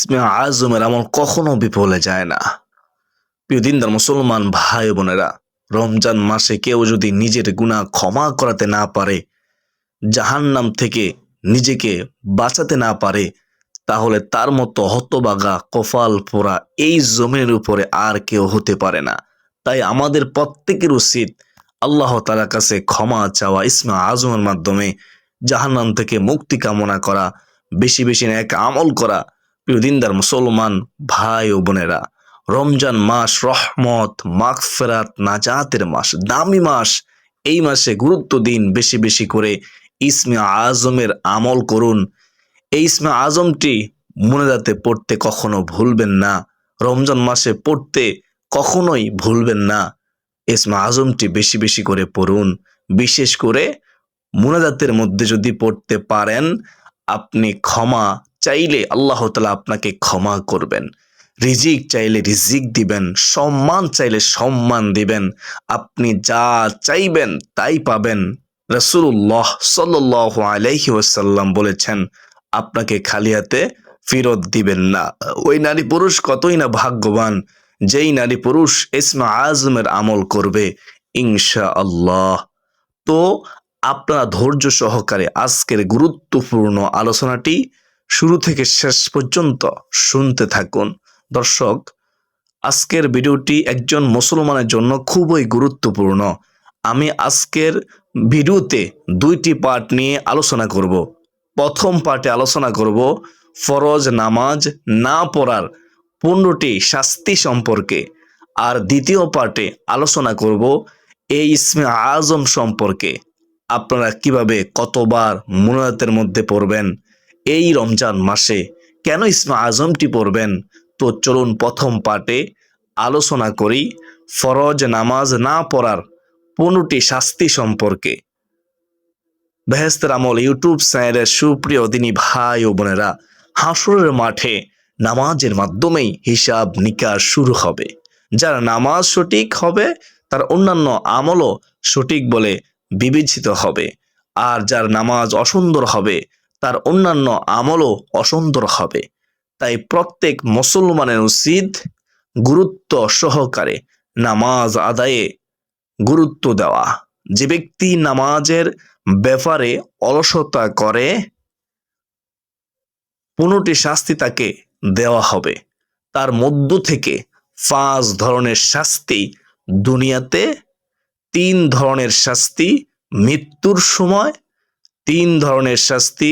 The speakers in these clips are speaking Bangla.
ইসমে আজমের আমল কখনো বিফলে যায় না। প্রিয় দিনদার মুসলমান ভাই বোনেরা, রমজান মাসে কেউ যদি নিজের গুনাহ ক্ষমা করাতে না পারে, জাহান্নাম থেকে নিজেকে বাঁচাতে না পারে, তাহলে তার মতো হতবাগা কপাল পোড়া এই জমিনের উপরে আর কেউ হতে পারে না। তাই আমাদের প্রত্যেকের উচিত আল্লাহ তাআলার কাছে ক্ষমা চাওয়া, ইসমে আজমের মাধ্যমে জাহান্নাম থেকে মুক্তি কামনা করা, বেশি বেশি নেক আমল করা। প্রিয় দিনদার মুসলমান ভাই ও বোনেরা, রমজান মাস রহমত, মাগফিরাত, নাজাতের মাস, দামি মাস। এই মাসে গুরুত্ব দিন, বেশি বেশি করে ইসমে আজমের আমল করুন। এই ইসমে আজমটি মুনাজাতে পড়তে কখনো ভুলবেন না। রমজান মাসে পড়তে কখনোই ভুলবেন না। ইসমে আজমটি বেশি বেশি করে পড়ুন। বিশেষ করে মুনাজাতের মধ্যে যদি পড়তে পারেন, আপনি ক্ষমা চাইলে আল্লাহ তাআলা আপনাকে ক্ষমা করবেন, রিজিক চাইলে রিজিক দিবেন, সম্মান চাইলে সম্মান দিবেন। আপনি যা চাইবেন তাই পাবেন। রাসূলুল্লাহ সাল্লাল্লাহু আলাইহি ওয়াসাল্লাম বলেছেন, আপনাকে খালি হাতে ফেরত দিবেন না। ওই নারী পুরুষ কতই না ভাগ্যবান, যেই নারী পুরুষ ইসমে আজমের আমল করবে ইনশাআল্লাহ। তো আপনারা ধৈর্য সহকারে আজকের গুরুত্বপূর্ণ আলোচনাটি শুরু থেকে শেষ পর্যন্ত শুনতে থাকুন। দর্শক, আজকের ভিডিওটি একজন মুসলমানের জন্য খুবই গুরুত্বপূর্ণ। আমি আজকের ভিডিওতে দুইটি পার্ট নিয়ে আলোচনা করব। প্রথম পার্টে আলোচনা করব ফরজ নামাজ না পড়ার 15টি শাস্তি সম্পর্কে, আর দ্বিতীয় পার্টে আলোচনা করব এই ইসমে আজম সম্পর্কে। আপনারা কিভাবে কতবার মুনাজাতের মধ্যে পড়বেন এই রমজান মাসে, কেন ইসমে আজমটি পড়বেন। তো চলুন প্রথম পার্টে আলোচনা করি ফরজ নামাজ না পড়ার 15টি শাস্তি সম্পর্কে। বেহেশতের আমল ইউটিউব চ্যানেলের সুপ্রিয় দিনী ভাই ও বোনেরা, হাসরের মাঠে নামাজের মাধ্যমেই হিসাব নিকাশ শুরু হবে। যার নামাজ সঠিক হবে তার অন্যান্য আমলও সঠিক বলে বিবেচিত হবে, আর যার নামাজ অসুন্দর হবে তার অন্যান্য আমলও অসুন্দর হবে। তাই প্রত্যেক মুসলমানের উচিত গুরুত্ব সহকারে নামাজ আদায়ে গুরুত্ব দেওয়া। যে ব্যক্তি নামাজের ব্যাপারে অলসতা করে, 15টি শাস্তি তাকে দেওয়া হবে। তার মধ্য থেকে 5 ধরনের শাস্তি দুনিয়াতে, 3 ধরনের শাস্তি মৃত্যুর সময়, 3 ধরনের শাস্তি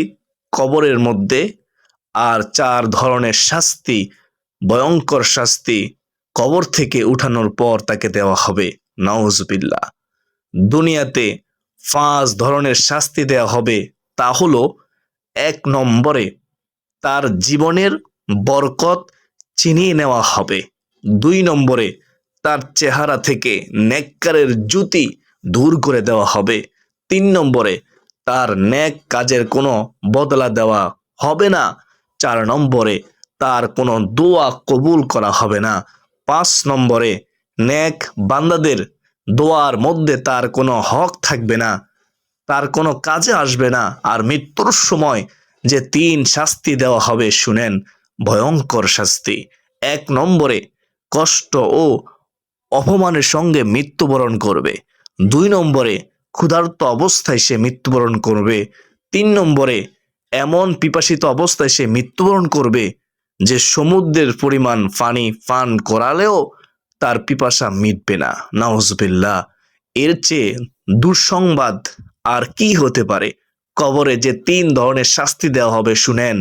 কবরের মধ্যে, আর 4 ধরনের শাস্তি, ভয়ঙ্কর শাস্তি কবর থেকে উঠানোর পর তাকে দেওয়া হবে। নাউজুবিল্লাহ। দুনিয়াতে 5 ধরনের শাস্তি দেওয়া হবে। তা হলো, 1 নম্বরে তার জীবনের বরকত ছিনিয়ে নেওয়া হবে। 2 নম্বরে তার চেহারা থেকে নেককারের জ্যোতি দূর করে দেওয়া হবে। 3 নম্বরে তার নেক কাজের কোনো বদলা দেওয়া হবে না। 4 নম্বরে তার কোনো দোয়া কবুল করা হবে না। 5 নম্বরে নেক বান্দাদের দোয়ার মধ্যে তার কোনো হক থাকবে না, তার কোনো কাজে আসবে না। আর মৃত্যুর সময় যে 3 শাস্তি দেওয়া হবে, শুনেন, ভয়ঙ্কর শাস্তি। 1 নম্বরে কষ্ট ও অপমানের সঙ্গে মৃত্যুবরণ করবে। 2 নম্বরে ক্ষুধার্ত অবস্থায় সে মৃত্যুবরণ করবে। 3 নম্বরে এমন পিপাসিত অবস্থায় সে মৃত্যুবরণ করবে যে সমুদ্রের পরিমাণ পানি পান করালেও তার পিপাসা মিটবে না। নাউজুবিল্লাহ। এর চেয়ে দুঃসংবাদ আর কি হতে পারে। কবরে যে 3 ধরনের শাস্তি দেওয়া হবে, শুনেন,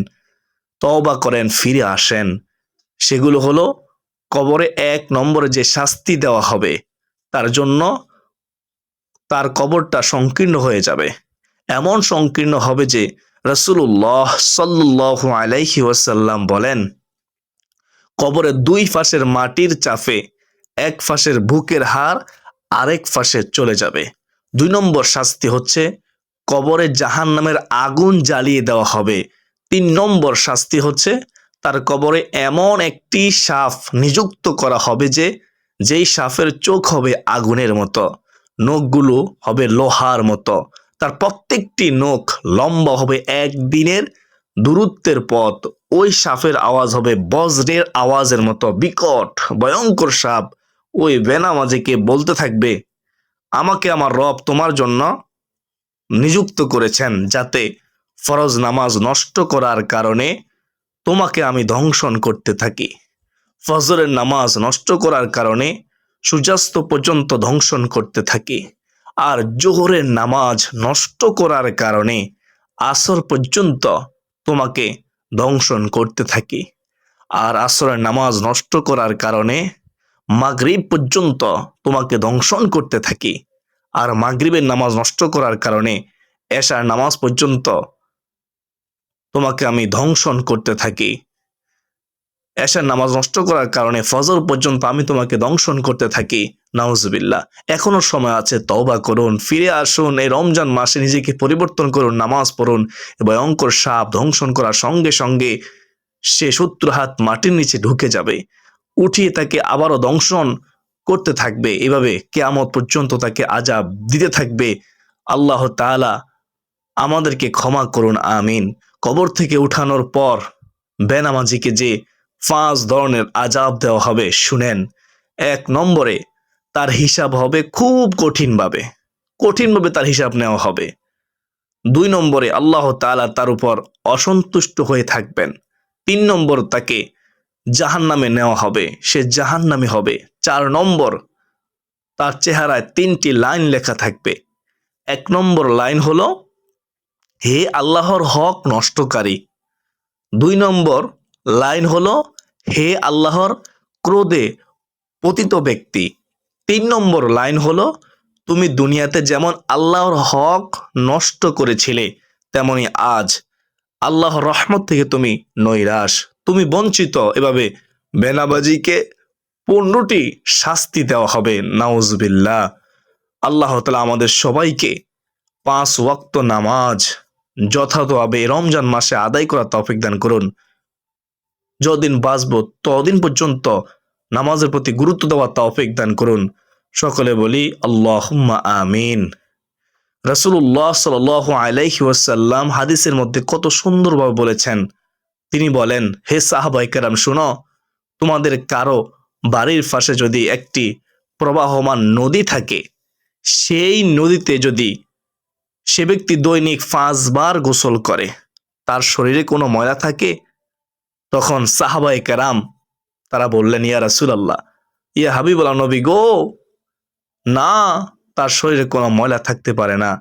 তওবা করেন, ফিরে আসেন। সেগুলো হলো, কবরে 1 নম্বরে যে শাস্তি দেওয়া হবে তার জন্য তার কবরটা সংকীর্ণ হয়ে যাবে। এমন সংকীর্ণ হবে যে রাসূলুল্লাহ সাল্লাল্লাহু আলাইহি ওয়াসাল্লাম বলেন, কবরের 2 পাশের মাটির চাপে এক পাশের বুকের হাড় আরেক পাশে চলে যাবে। 2 নম্বর শাস্তি হচ্ছে কবরে জাহান্নামের আগুন জ্বালিয়ে দেওয়া হবে। 3 নম্বর শাস্তি হচ্ছে তার কবরে এমন একটি সাপ নিযুক্ত করা হবে যে যেই সাপের চোখ হবে আগুনের মতো, নখগুলো হবে লোহার মতো, তার প্রত্যেকটি নখ লম্বা হবে 1 দিনের দূরত্বের পথ, ওই সাপের আওয়াজ হবে বজ্রের আওয়াজের মতো বিকট ভয়ঙ্কর সাপ। ওই বেনামাজিকে বলতে থাকবে, আমাকে আমার রব তোমার জন্য নিযুক্ত করেছেন যাতে ফরজ নামাজ নষ্ট করার কারণে তোমাকে আমি দংশন করতে থাকি। ফজরের নামাজ নষ্ট করার কারণে সূর্যাস্ত পর্যন্ত দংশন করতে থাকি। আর জোহরের নামাজ নষ্ট করার কারণে আসর পর্যন্ত তোমাকে দংশন করতে থাকি। আর আসরের নামাজ নষ্ট করার কারণে মাগরিব পর্যন্ত তোমাকে দংশন করতে থাকি। আর মাগরিবের নামাজ নষ্ট করার কারণে এশার নামাজ পর্যন্ত তোমাকে আমি দংশন করতে থাকি। এশার নামাজ নষ্ট করার কারণে ফজর পর্যন্ত আমি তোমাকে দংশন করতে থাকি। নাউজুবিল্লাহ। এখনো সময় আছে, তওবা করুন, ফিরে আসুন, এই রমজান মাসে নিজেকে পরিবর্তন করুন, নামাজ পড়ুন। ভয়ঙ্কর সাপ দংশন করার সঙ্গে সঙ্গে সে 70 হাত মাটির নিচে ঢুকে যাবে, উঠিয়ে তাকে আবারও দংশন করতে থাকবে। এভাবে কিয়ামত পর্যন্ত তাকে আযাব দিতে থাকবে। আল্লাহ তাআলা আমাদেরকে ক্ষমা করুন, আমিন। কবর থেকে উঠানোর পর বেনামাজিকে যে 5 ধরনের আযাব দেওয়া হবে শুনেন। 1 নম্বরে তার হিসাব হবে খুব কঠিনভাবে তার হিসাব নেওয়া হবে। 2 নম্বরে আল্লাহ তাআলা তার উপর অসন্তুষ্ট হয়ে থাকবেন। 3 নম্বর তাকে জাহান্নামে নেওয়া হবে, সে জাহান্নামী হবে। 4 নম্বর তার চেহারায় 3টি লাইন লেখা থাকবে। 1 নম্বর লাইন হলো, হে আল্লাহর হক নষ্টকারী। 2 নম্বর লাইন হলো, হে আল্লাহর ক্রোধে পতিত ব্যক্তি। 3 নম্বর লাইন হলো, তুমি দুনিয়াতে যেমন আল্লাহর হক নষ্ট করেছিলে তেমনি আজ আল্লাহর রহমত থেকে তুমি নৈরাশ, তুমি বঞ্চিত। এভাবে বেনামাজিকে 15টি শাস্তি দেওয়া হবে। নাউজুবিল্লাহ। আল্লাহ তাআলা আমাদের সবাইকে 5 ওয়াক্ত নামাজ যথাযথভাবে রমজান মাসে আদায় করার তৌফিক দান করুন। যতদিন বাঁচবো ততদিন পর্যন্ত নামাজের প্রতি গুরুত্ব দেওয়ার তৌফিক দান করুন। সকলে বলি আল্লাহুম্মা আমিন। রাসূলুল্লাহ সাল্লাল্লাহু আলাইহি ওয়াসাল্লাম হাদিসের মধ্যে কত সুন্দরভাবে বলেছেন। তিনি বলেন, হে সাহাবায়ে কেরাম শুনো, তোমাদের কারো বাড়ির পাশে যদি একটি প্রবাহমান নদী থাকে, সেই নদীতে যদি সে ব্যক্তি দৈনিক 5 বার গোসল করে, তার শরীরে কোনো ময়লা থাকে? তখন সাহাবায়ে কেরাম তারা বললেন, ইয়া রাসূলুল্লাহ, ইয়া হাবিবাল্লাহ, নবী গো, না, তার শরীরে কোনো ময়লা থাকতে পারে না,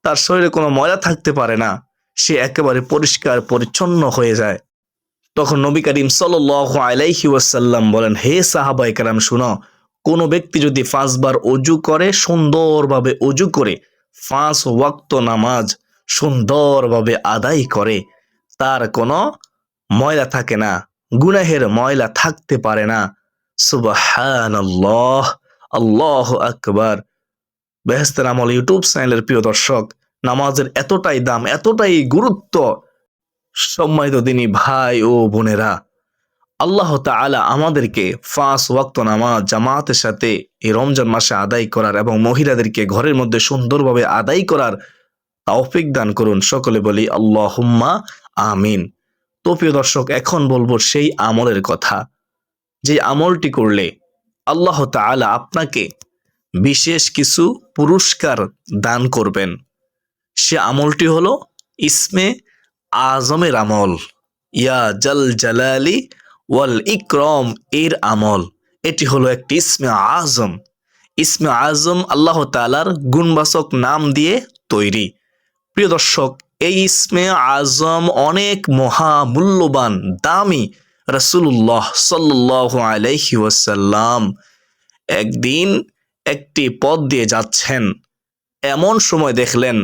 তার শরীরে কোনো ময়লা থাকতে পারে না, সে একেবারে পরিষ্কার পরিচ্ছন্ন হয়ে যায়। তখন নবী করিম সাল্লাল্লাহু আলাইহি ওয়াসাল্লাম বলেন, হে সাহাবায়ে কেরাম শুনো, কোন ব্যক্তি যদি 5 বার ওযু করে, সুন্দরভাবে ওযু করে 5 ওয়াক্ত নামাজ সুন্দরভাবে আদায় করে, তার কোনো ময়লা থাকে না, গুনাহের ময়লা থাকতে পারে না। সুবহানাল্লাহ, আল্লাহু আকবার। বেহেশতের আমল ইউটিউব চ্যানেলের প্রিয় দর্শক, নামাজের এতটাই দাম, এতটাই গুরুত্ব, সম্মানিত দিনী ভাই ও বোনেরা, আল্লাহ তাআলা আমাদেরকে 5 ওয়াক্ত নামাজ জামাতের সাথে এই রমজান মাসে আদায় করার এবং মহিলাদেরকে ঘরের মধ্যে সুন্দরভাবে আদায় করার তৌফিক দান করুন। সকলে বলি আল্লাহুম্মা আমিন। তো প্রিয় দর্শক, এখন বলবো সেই আমলের কথা, যে আমলটি করলে আল্লাহ তাআলা আপনাকে বিশেষ কিছু পুরস্কার দান করবেন। সে আমলটি হলো ইসমে আজমের আমল, ইয়া জাল জালালি ওয়াল ইকরাম এর আমল। এটি হলো একটি ইসমে আজম। ইসমে আজম আল্লাহ তাআলার গুণবাচক নাম দিয়ে তৈরি। প্রিয় দর্শক, এই ইসমে আজম অনেক মহামূল্যবান, দামি। রাসূলুল্লাহ সাল্লাল্লাহু আলাইহি ওয়াসাল্লাম একদিন একটি পথ দিয়ে যাচ্ছেন, এমন সময় দেখলেন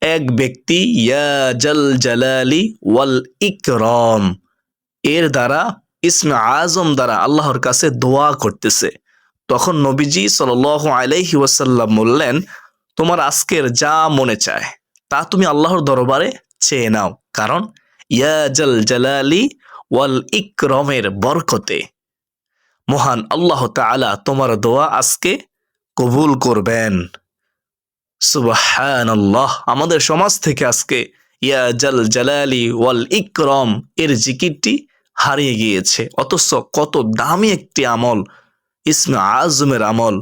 এক ব্যক্তি ইয়া জাল জালালি ওয়াল ইকরাম এর দ্বারা, ইসমে আজম দ্বারা আল্লাহর কাছে দোয়া করতেছে। তখন নবীজি সাল্লাল্লাহু আলাইহি ওয়াসাল্লাম বললেন, তোমার আজকের যা মনে চায় তা তুমি আল্লাহর দরবারে চেয়ে নাও, কারণ ইয়া জাল জালালি ওয়াল ইকরামের বরকতে মহান আল্লাহ তাআলা তোমার দোয়া আজকে কবুল করবেন। সুবহানাল্লাহ। আমাদের সমাজ থেকে আজকে ইয়া জাল জালালি ওয়াল ইকরম এর জিকিরটি হারিয়ে গিয়েছে। অথচ কত দামি একটি আমল, ইসমে আজমের আমল।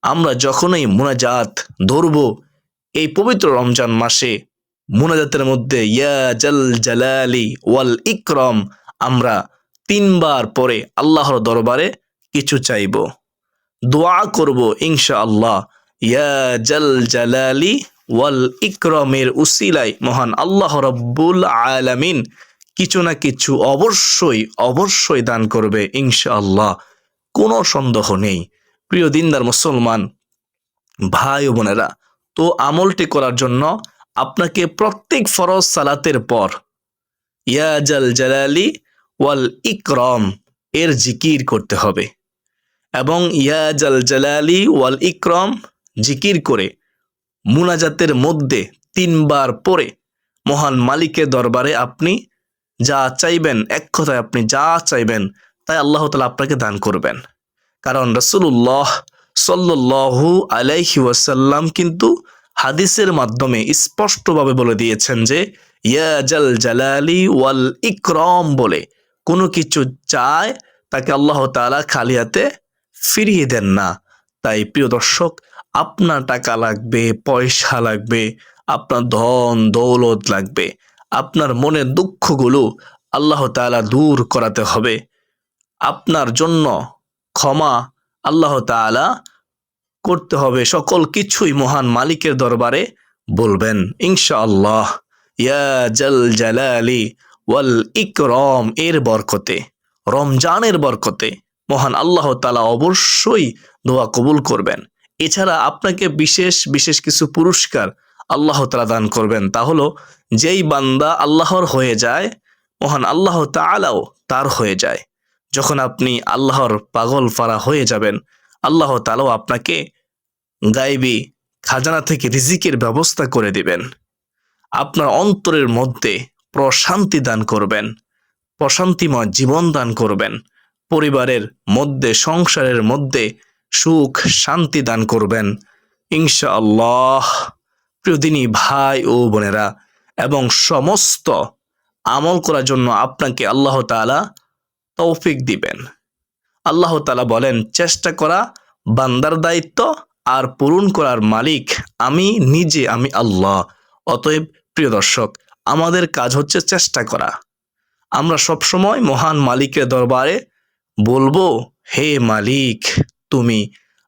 আমরা যখনই মুনাজাত ধরব এই পবিত্র রমজান মাসে, মুনাজাতের মধ্যে ইয়া জাল জালালি ওয়াল ইকরম আমরা 3বার পরে আল্লাহর দরবারে কিছু চাইব, দোয়া করব ইনশাআল্লাহ। ইয়া জাল জালালি ওয়াল ইকরামের উসিলায় মহান আল্লাহ রাব্বুল আলামিন কিছু না কিছু অবশ্যই দান করবে ইনশাআল্লাহ, কোনো সন্দেহ নেই। প্রিয় দিনদার মুসলমান ভাই ও বোনেরা, তো আমলটি করার জন্য আপনাকে প্রত্যেক ফরজ সালাতের পর ইয়া জাল জালালি ওয়াল ইকরাম এর জিকির করতে হবে এবং ইয়া জাল জালালি ওয়াল ইকরাম জিকির করে মুনাজাতের মধ্যে 3বার পরে মহান মালিকের দরবারে আপনি যা চাইবেন, এক কথায় আপনি যা চাইবেন তাই আল্লাহ তাআলা আপনাকে দান করবেন। কারণ রাসূলুল্লাহ সাল্লাল্লাহু আলাইহি ওয়াসাল্লাম কিন্তু হাদিসের মাধ্যমে স্পষ্টভাবে বলে দিয়েছেন যে ইয়া জাল জালালি ওয়াল ইকরাম বলে কোনো কিছু চায় তাকে আল্লাহ তাআলা খালি হাতে ফিরিয়ে দেন না। তাই প্রিয় দর্শক, আপনার টাকা লাগবে, পয়সা লাগবে, আপনার ধন দৌলত লাগবে, আপনার মনের দুঃখগুলো আল্লাহ তাআলা দূর করাতে হবে, আপনার জন্য ক্ষমা আল্লাহ তাআলা করতে হবে, সকল কিছুই মহান মালিকের দরবারে বলবেন ইনশাআল্লাহ। ইয়া জাল জালালি ওয়াল ইকরাম এর বরকতে, রমজানের বরকতে মহান আল্লাহ তাআলা অবশ্যই দোয়া কবুল করবেন। এছাড়া আপনাকে বিশেষ কিছু পুরস্কার আল্লাহ তাআলা দান করবেন। তা হলো, যেই বান্দা আল্লাহর হয়ে যায় মহান আল্লাহ তাআলাও তার হয়ে যায়। যখন আপনি আল্লাহর পাগল ফারা হয়ে যাবেন, আল্লাহ তাআলাও আপনাকে গায়বী খাজানা থেকে রিজিকের ব্যবস্থা করে দিবেন। আপনার অন্তরের মধ্যে প্রশান্তি দান করবেন, প্রশান্তিময় জীবন দান করবেন, পরিবারের মধ্যে সংসারের মধ্যে সুখ শান্তি দান করবেন ইনশাআল্লাহ। প্রিয়দিনী ভাই ও বোনেরা, এবং সমস্ত আমল করার জন্য আপনাকে আল্লাহ তাআলা তৌফিক দিবেন। আল্লাহ তাআলা বলেন, চেষ্টা করা বান্দার দায়িত্ব আর পূরণ করার মালিক আমি নিজে, আমি আল্লাহ। অতএব প্রিয় দর্শক, আমাদের কাজ হচ্ছে চেষ্টা করা। আমরা সবসময় মহান মালিকের দরবারে বলবো, হে মালিক, তুমি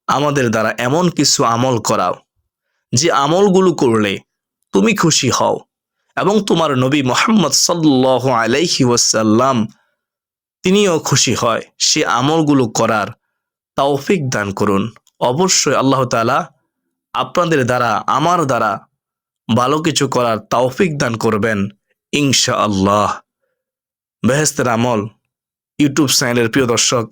আমাদের দ্বারা এমন কিছু আমল করাও যে আমলগুলো করলে তুমি খুশি হও এবং তোমার নবী মুহাম্মদ সাল্লাল্লাহু আলাইহি ওয়াসাল্লাম তিনিও খুশি হয়, সে আমলগুলো করার তৌফিক দান করুন। অবশ্যই আল্লাহ তাআলা আপনাদের দ্বারা, আমার দ্বারা ভালো কিছু করার তৌফিক দান করবেন ইনশাআল্লাহ। বেহেশতের আমল ইউটিউব চ্যানেলের প্রিয় দর্শক,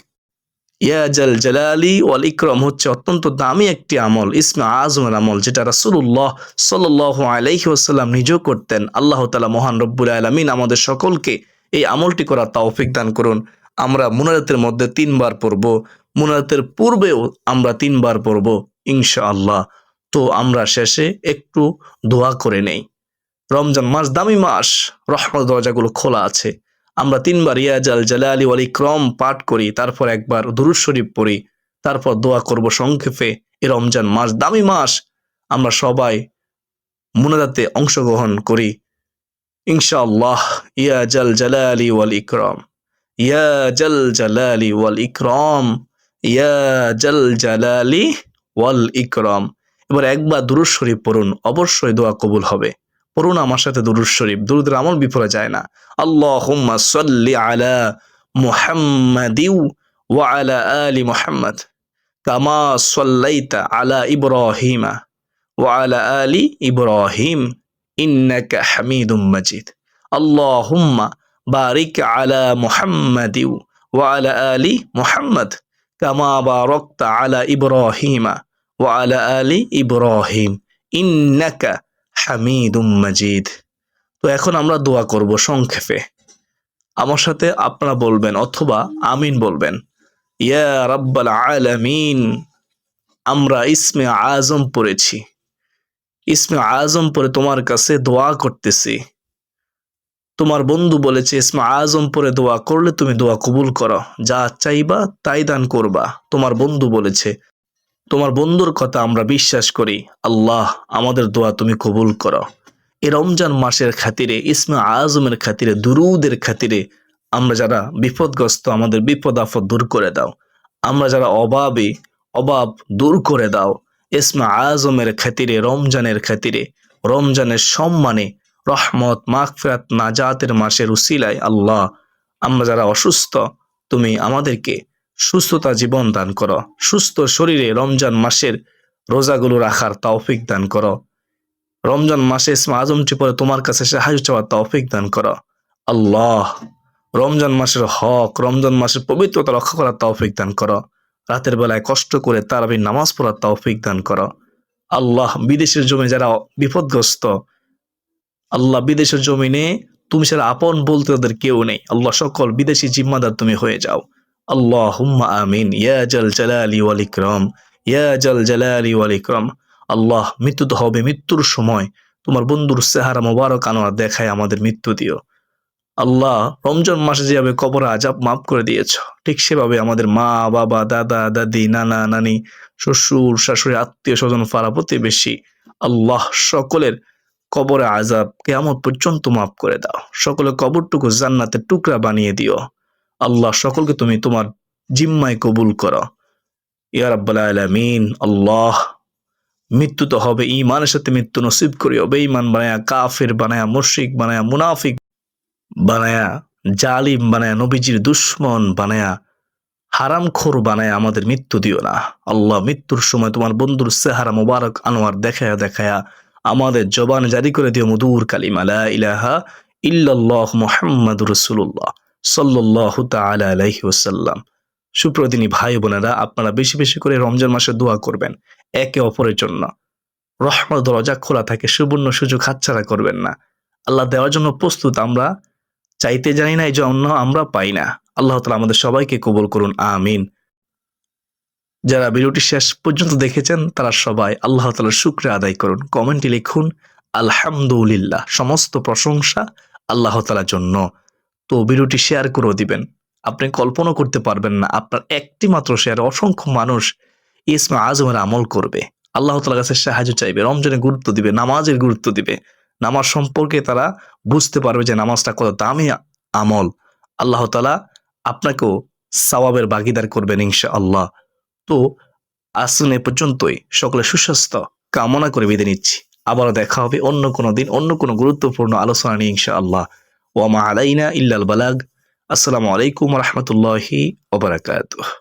ইয়া জাল জালালি ওয়াল ইকরাম হচ্ছে অত্যন্ত দামি একটি আমল, ইসমে আজমের আমল, যেটা রাসূলুল্লাহ সাল্লাল্লাহু আলাইহি ওয়াসাল্লাম নিজেও করতেন। আল্লাহ তাআলা মহান রব্বুল আলামিন আমাদের সকলকে এই আমলটি করার তৌফিক দান করুন। আমরা মুনাজাতের মধ্যে 3বার পড়ব, মুনাজাতের পূর্বেও আমরা 3বার পড়ব ইনশাআল্লাহ। তো আমরা শেষে একটু দোয়া করে নেই। রমজান মাস দামি মাস, রহমত দরজাগুলো খোলা আছে। আমরা 3বার ইয়া জাল জালালি ওয়াল ইকরাম পাঠ করি, তারপর একবার দুরূদ শরীফ পড়ি, তারপর দোয়া করব সংক্ষেপে। এই রমজান মাস দামি মাস, আমরা সবাই মুনাজাতে অংশগ্রহণ করি ইনশাআল্লাহ। ইয়া জাল জালালি ওয়াল ইকরাম, ইয়া জাল জালালি ওয়াল ইকরাম, ইয়া জাল জালালি ওয়াল ইকরাম। এবার একবার দুরূদ শরীফ পড়ুন, অবশ্যই দোয়া কবুল হবে। পড়ুন আমার সাথে দুরূদ শরীফ, দুরূদের আমল বিফলে যায় না। আল্লাহুম্মা সাল্লি আলা মুহাম্মাদিউ ওয়া আলা আলি মুহাম্মাদ কামা সাল্লাইতা আলা ইব্রাহিমা ওয়া আলা আলি ইব্রাহিম ইন্নাকা হামিদুম মাজিদ। আল্লাহুম্মা বারিক আলা মুহাম্মাদিউ ওয়া আলা আলি মুহাম্মাদ কামা বারাকতা আলা ইব্রাহিমা ওয়া আলা আলি ইব্রাহিম ইন্নাকা হামিদুম মাজিদ। তো এখন আমরা দোয়া করব সংক্ষেপে। আমার সাথে আপনারা বলবেন অথবা আমিন বলবেন। ইয়া রাব্বাল আলামিন, আমরা ইসমে আজম পড়েছি, ইসমে আজম পড়ে তোমার কাছে দোয়া করতেছি তোমার বন্ধু বলেছে ইসমে আজম পরে দোয়া করলে তুমি দোয়া কবুল করো, যা চাইবা তাই দান করবা। তোমার বন্ধু বলেছে, তোমার বন্ধুর কথা আমরা বিশ্বাস করি। আল্লাহ আমাদের দোয়া তুমি কবুল করো। এই রমজান মাসের খাতিরে, ইসমে আজমের খাতিরে, দুরুদের খাতিরে আমরা যারা বিপদগ্রস্ত, আমাদের বিপদ আপদ দূর করে দাও। আমরা যারা অভাব দূর করে দাও। ইসমে আজমের খাতিরে, রমজানের খাতিরে, রমজানের সম্মানে, রহমত মাগফিরাত নাজাতের মাসের উসিলায় আল্লাহ, আমরা যারা অসুস্থ তুমি আমাদেরকে সুস্থতা জীবন দান করো। সুস্থ শরীরে রমজান মাসের রোজাগুলো রাখার তৌফিক দান করো। রমজান মাসে ইসমে আজমটি পরে তোমার কাছে সাহায্য চাওয়ার তৌফিক দান করো। আল্লাহ রমজান মাসের হক, রমজান মাসের পবিত্রতা রক্ষা করার তৌফিক দান করো। রাতের বেলায় কষ্ট করে তারাবির নামাজ পড়ার তৌফিক দান করো। আল্লাহ বিদেশের জমি যারা বিপদগ্রস্ত, আল্লাহ বিদেশের জমিনে তুমি ছাড়া আপন বলতে তাদের কেউ নেই। আল্লাহ সকল বিদেশি জিম্মাদার তুমি হয়ে যাও। আল্লাহুম্মা আমিন ইয়া জাল জালালি ওয়াল ইকরাম, ইয়া জাল জালালি ওয়াল ইকরাম। আল্লাহ মৃত্যু তো হবে, মৃত্যুর সময় তোমার বন্ধুর চেহারা মোবারক আনোয়ার দেখায় আমাদের মৃত্যু দিও। আল্লাহ রমজান মাসে যেভাবে কবর আজাব মাফ করে দিয়েছ, ঠিক সেভাবে আমাদের মা বাবা দাদা দাদি নানা নানি শ্বশুর শাশুড়ি আত্মীয় স্বজন পাড়া প্রতিবেশী, আল্লাহ সকলের কবরে আজাব কিয়ামত পর্যন্ত মাফ করে দাও। সকলের কবরটুকু জান্নাতের টুকরা বানিয়ে দিও। আল্লাহ সকলকে তুমি তোমার জিম্মায় কবুল করো ইয়া রাব্বাল আলামিন। আল্লাহ মৃত্যু তো হবে, ঈমানের সাথে মৃত্যু নসিব করিও। বেঈমান বানায়া, কাফির বানায়া, মুশরিক বানায়া, মুনাফিক বানায়া, জালিম বানায়া, নবীজির দুশ্মন বানায়া, হারামখোর বানায়া আমাদের মৃত্যু দিও না। আল্লাহ মৃত্যুর সময় তোমার বন্ধুর চেহারা মোবারক আনোয়ার দেখায়া দেখায়া আমাদের জবান জারি করে দিও মধুর কালিমা লা ইলাহা ইল্লাল্লাহ মুহাম্মাদুর রাসূলুল্লাহ সাল্লাল্লাহু তাআলা আলাইহি ওয়াসাল্লাম। সুপ্রদিনী ভাই বোনেরা, আপনারা বেশি বেশি করে রমজান মাসে দোয়া করবেন একে অপরের জন্য। রহমত দরজা খোলা থাকে, সুবর্ণ সুযোগ হাতছাড়া করবেন না। আল্লাহ দেওয়ার জন্য প্রস্তুত, আমরা চাইতে জানি না, এই জন্য আমরা পাই না। আল্লাহ তাআলা আমাদের সবাইকে কবুল করুন, আমিন। যারা ভিডিওটি শেষ পর্যন্ত দেখেছেন তারা সবাই আল্লাহ তাআলার শুকরিয়া আদায় করুন। কমেন্টে লিখুন আলহামদুলিল্লাহ, সমস্ত প্রশংসা আল্লাহ তাআলার জন্য। তো ভিডিওটি শেয়ার করে দিবেন। আপনি কল্পনা করতে পারবেন না, আপনার একটি মাত্র শেয়ার অসংখ্য মানুষ ইসমে আজমের আমল করবে, আল্লাহ তাআলার কাছে সাহায্য চাইবে, রমজানে গুরুত্ব দিবে, নামাজের গুরুত্ব দিবে, নামাজ সম্পর্কে তারা বুঝতে পারবে যে নামাজটা কত দামি আমল। আল্লাহ তাআলা আপনাকেও সওয়াবের ভাগীদার করবেন ইনশাআল্লাহ। তো আসুন এ পর্যন্তই, সকলে সুস্বাস্থ্য কামনা করে বিদায় নিচ্ছি। আবারও দেখা হবে অন্য কোনো দিন, অন্য কোনো গুরুত্বপূর্ণ আলোচনা নিয়ে ইনশাআল্লাহ। ওয়া মা আলাইনা ইল্লাল বালাগ। আসসালামু আলাইকুম ওয়া রাহমাতুল্লাহি ওয়া বারাকাতুহু।